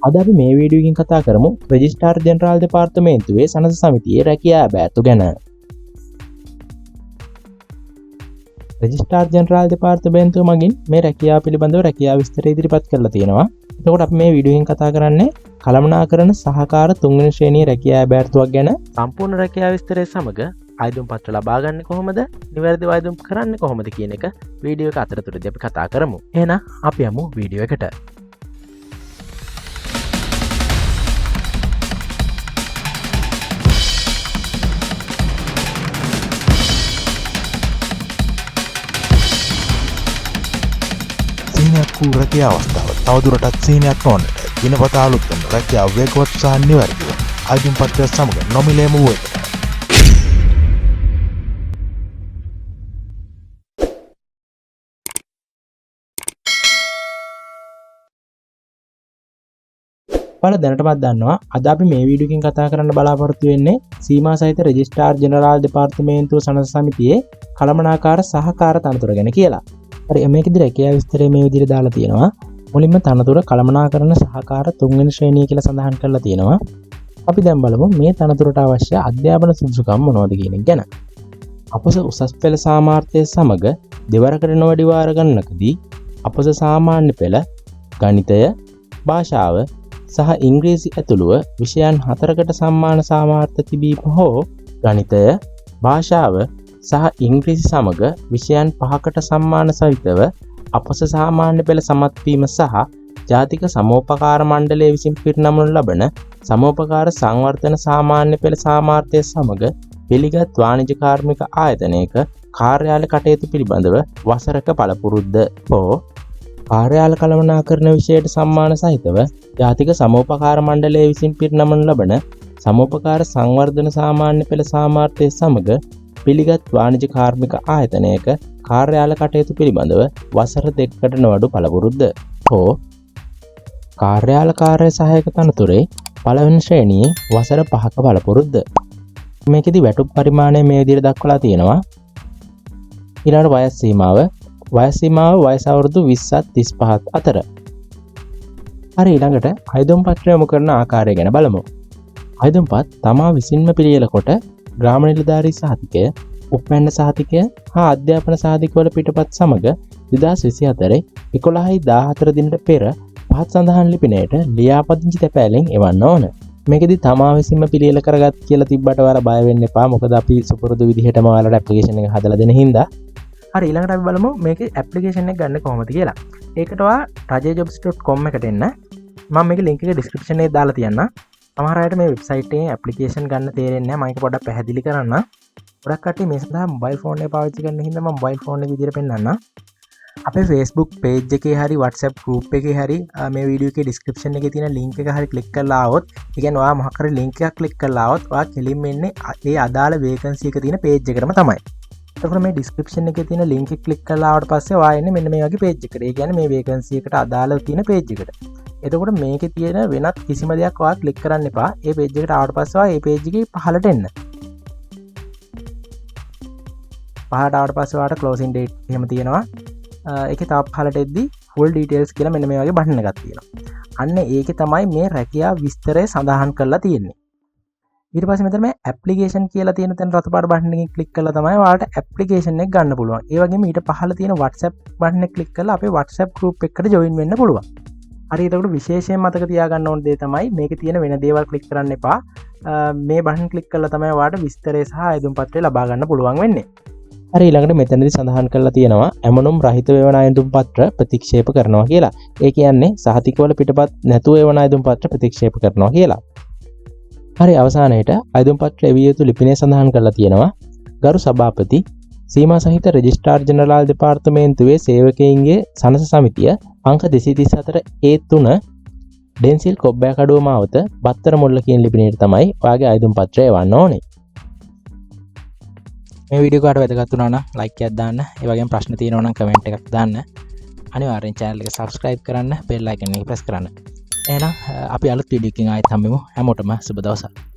අද අපි මේ වීඩියෝ එකකින් කතා කරමු රෙජිස්ට්‍රාර් ජෙනරාල් දෙපාර්තමේන්තුවේ සනස සමිතියේ රැකියා බෑතු ගැන. රෙජිස්ට්‍රාර් ජෙනරාල් දෙපාර්තමේන්තුව මගින් මේ රැකියාව පිළිබඳව රැකියා විස්තර ඉදිරිපත් කරලා තියෙනවා. එතකොට අපි මේ වීඩියෝ එකකින් කතා කරන්නේ කළමනාකරන සහකාර තුන්වෙනි ශ්‍රේණියේ රැකියා බෑතුවක් ගැන. සම්පූර්ණ රැකියා විස්තරය සමග ආයුධම් පත්‍ර ලබා ගන්න කොහොමද, නිවැරදිව ආයුධම් කරන්නේ කොහොමද කියන එක වීඩියෝ එක අතරතුරදී අපි කතා කරමු. එහෙනම් අපි යමු වීඩියෝ එකට. සීනයක් වූ රැකියා අවස්ථාව තවදුරටත් සීනයක් නොවන්නට දිනපතා අලුත් වන රැකියාව වේගවත් සහ නිවැරදිව ආයුධම් පත්‍රය සමග නොමිලේම වූ එකට. ඔයාලා දැනටමත් දන්නවා අද අපි මේ වීඩියෝ එකකින් කතා කරන්න බලාපොරොත්තු වෙන්නේ සීමා සහිත රෙජිස්ට්‍රාර් ජෙනරාල් දෙපාර්තමේන්තුව සනස සමිතියේ කළමනාකාර සහකාර තනතුර ගැන කියලා. හරි මේකෙදි රැකියා විස්තරය මේ විදිහට දාලා තියෙනවා. මුලින්ම තනතුර කළමනාකරන සහකාර තුන්වෙනි ශ්‍රේණිය කියලා සඳහන් කරලා තියෙනවා. අපි දැන් බලමු මේ තනතුරට අවශ්‍ය අධ්‍යාපන සුදුසුකම් මොනවද කියන එක ගැන. අපොස උසස් පෙළ සාමාර්ථය සමග දෙවරකට නොවැඩි වාර ගණනකදී අපොස සාමාන්‍ය පෙළ ගණිතය, භාෂාව සහ ඉංග්‍රීසි ඇතුළුව විෂයන් 4කට සම්මාන සාමාර්ථ තිබීම හෝ ගණිතය, භාෂාව සහ ඉංග්‍රීසි සමග විෂයන් 5කට සම්මාන සහිතව අපොස සාමාන්‍ය පෙළ සමත් වීම සහ ජාතික සමෝපකාර මණ්ඩලය විසින් පිරිනමනු ලබන සමෝපකාර සංවර්ධන සාමාන්‍ය පෙළ සාමාර්ථය සමග පිළිගත් වාණිජ කාර්මික ආයතනයක කාර්යාල කටයුතු පිළිබඳව වසරක පළපුරුද්ද හෝ කාර්යාල කළමනාකරන විෂයට සම්මාන සහිතව ජාතික සමෝපකාර මණ්ඩලය විසින් පිරිනමනු ලබන සමෝපකාර සංවර්ධන සාමාන්‍ය පෙළ සාමාර්ථය සමග පිළිගත් වාණිජ කාර්මික ආයතනයක කාර්යාල කටයුතු පිළිබඳව වසර 2කට නොවඩු පළපුරුද්ද හෝ කාර්යාල කාර්ය සහායක තනතුරේ පළවෙනි ශ්‍රේණියේ වසර 5ක පළපුරුද්ද. මේකෙදි වැටුප් පරිමාණය මේ විදිහට දක්වලා තියෙනවා. ඊළඟ වයස් සීමාව වයස අවුරුදු 20ත් 35ත් අතර. හරි ඊළඟට ආයුධම් පත්‍රය යොමු කරන ආකාරය ගැන බලමු. ආයුධම්පත් තමා විසින්ම පිළියෙල කොට ග්‍රාම නිලධාරී සහතිකය, උපැන්න සහතිකය හා අධ්‍යාපන සහතිකවල පිටපත් සමග 2024 11/14 දිනට පෙර පහත් සඳහන් ලිපිනයට ලියාපදිංචි තැපෑලෙන් එවන්න ඕන. මේකෙදි තමා විසින්ම පිළියෙල කරගත් කියලා තිබ්බට ඔයාලා බය වෙන්න එපා. මොකද අපි සුපුරුදු විදිහටම ඔයාලට ඇප්ලිකේෂන් එක හදලා දෙන හින්දා. හරි ඊළඟට අපි බලමු මේකේ ඇප්ලිකේෂන් එක ගන්න කොහොමද කියලා. ඒකට ඔයා rajayejobs.com එකට එන්න. මම මේකේ link එක description එකේ දාලා තියන්නම්. සමහර අයට මේ වෙබ්සයිට් එකේ ඇප්ලිකේෂන් ගන්න තේරෙන්නේ නැහැ. මම ඒක පොඩ්ඩක් පැහැදිලි කරන්න. ගොඩක් කට්ටිය මේ සඳහා මොබයිල් ෆෝන් එක පාවිච්චි කරන හින්දා මම මොබයිල් ෆෝන් එක විදිහට පෙන්නන්නම්. අපේ Facebook page එකේ හරි WhatsApp group එකේ හරි මේ වීඩියෝ එකේ description එකේ තියෙන link එක හරි click කරලා ආවොත්, ඒ කියන්නේ ඔයා මොකක් හරි link එකක් click කරලා ආවොත් ඔයා කෙලින්ම එන්නේ ඒ අදාළ vacancy එක තියෙන page එකටම තමයි. එතකොට මේ description එකේ තියෙන link එක click කරලා ආවට පස්සේ ඔයා එන්නේ මෙන්න මේ වගේ page එකට. ඒ කියන්නේ මේ vacancy එකට අදාළව තියෙන page එකට. එතකොට මේකේ තියෙන වෙනත් කිසිම දෙයක් ඔයා click කරන්න එපා. ඒ page එකට ආවට පස්සේ ඔයා මේ page එකේ පහළට එන්න. පහළට ආවට පස්සේ ඔයාට closing date එහෙම තියෙනවා. ඒකේ තාප් පහළට එද්දි full details කියලා මෙන්න මේ වගේ බටන් එකක් තියෙනවා. අන්න ඒකේ තමයි මේ රැකියා විස්තරය සඳහන් කරලා තියෙන්නේ. ඊට පස්සේ මෙතන මේ ඇප්ලිකේෂන් කියලා තියෙන තැන රතු පාට බටන් එකකින් ක්ලික් කළා තමයි ඔයාලට ඇප්ලිකේෂන් එක ගන්න පුළුවන්. ඒ වගේම ඊට පහළ තියෙන WhatsApp බටන් එක ක්ලික් කරලා අපේ WhatsApp group එකට join වෙන්න පුළුවන්. හරි එතකොට විශේෂයෙන් මතක තියාගන්න ඕන දේ තමයි මේකේ තියෙන වෙන දේවල් ක්ලික් කරන්න එපා. මේ බටන් ක්ලික් කළා තමයි ඔයාලට විස්තරය සහ ආයුධම් පත්‍රය ලබා ගන්න පුළුවන් වෙන්නේ. හරි ඊළඟට මෙතනදී සඳහන් කරලා තියෙනවා ඇමනුම් රහිත වේවන ආයුධම් පත්‍ර ප්‍රතික්ෂේප කරනවා කියලා. ඒ කියන්නේ සහතිකවල පිටපත් නැතුව වේවන ආයුධම් පත්‍ර ප්‍රතික්ෂේප කරනවා කියලා. හරි අවසානයේට ආයුධම් පත්‍ර එවිය යුතු ලිපිනේ සඳහන් කරලා තියෙනවා ගරු සභාපති සීමා සහිත රෙජිස්ට්‍රාර් ජෙනරාල් දෙපාර්තමේන්තුවේ සේවකයින්ගේ සනස සමිතිය අංක 234 ඩෙන්සිල් කොබ්බෑකඩුව මාවත බත්තර මුල්ල කියන ලිපිනයට තමයි ඔයාගේ ආයුධම් පත්‍රය එවන්න ඕනේ. මේ වීඩියෝ එකට වැදගත් වුණා නම් ලයික් එකක් දාන්න. ඒ වගේම ප්‍රශ්න තියෙනවා නම් කමෙන්ට් එකක් දාන්න. අනිවාර්යෙන් channel එක subscribe කරන්න, bell icon එක press කරන්න. එහෙනම් අපි අලුත් වීඩියෝ එකකින් ආයෙත් හම්බෙමු. හැමෝටම සුබ දවසක්.